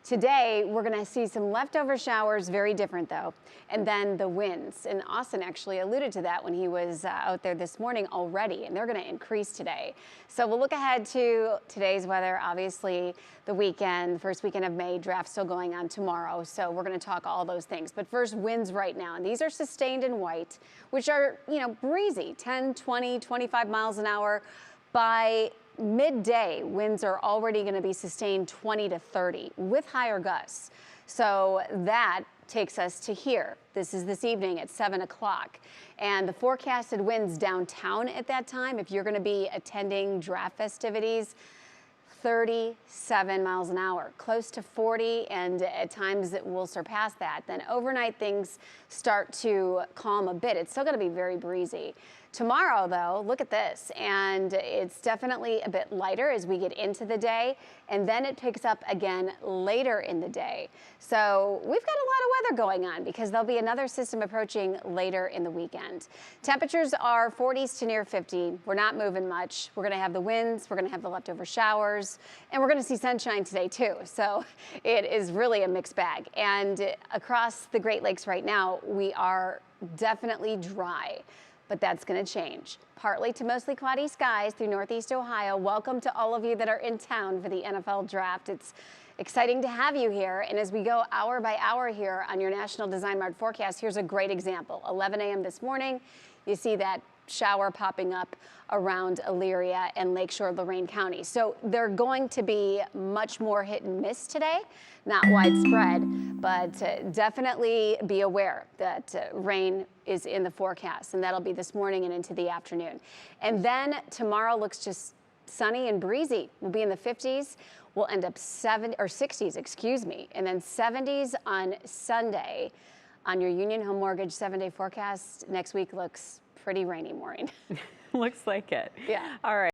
Today, we're going to see some leftover showers, very different though, and then the winds. And Austin actually alluded to that when he was out there this morning already, and they're going to increase today. So we'll look ahead to today's weather. Obviously, the weekend, first weekend of May, draft still going on tomorrow. So we're going to talk all those things. But first, winds right now. And these are sustained in white, which are, breezy, 10, 20, 25 miles an hour. By midday, winds are already going to be sustained 20 to 30 with higher gusts. So that takes us to here. This is this evening at 7 o'clock. And the forecasted winds downtown at that time, if you're going to be attending draft festivities, 37 miles an hour, close to 40, and at times it will surpass that. Then overnight things start to calm a bit. It's still going to be very breezy. Tomorrow, though, look at this, and it's definitely a bit lighter as we get into the day, and then it picks up again later in the day. So we've got a lot of weather going on because there'll be another system approaching later in the weekend. Temperatures are 40s to near 50. We're not moving much. We're going to have the winds, we're going to have the leftover showers, and we're going to see sunshine today too. So it is really a mixed bag. And across the Great Lakes right now, we are definitely dry. But that's going to change. Partly to mostly cloudy skies through northeast Ohio. Welcome to all of you that are in town for the NFL draft. It's exciting to have you here. And as we go hour by hour here on your National Design Mart forecast, here's a great example. 11 a.m. this morning, you see that shower popping up around Elyria and Lakeshore, Lorain County. So they're going to be much more hit and miss today, not widespread, but definitely be aware that rain is in the forecast, and that'll be this morning and into the afternoon. And then tomorrow looks just sunny and breezy. We'll be in the 50s. We'll end up 60s, excuse me, and then 70s on Sunday. On your Union Home Mortgage 7-day forecast, next week looks pretty rainy, Maureen. Looks like it. Yeah. All right.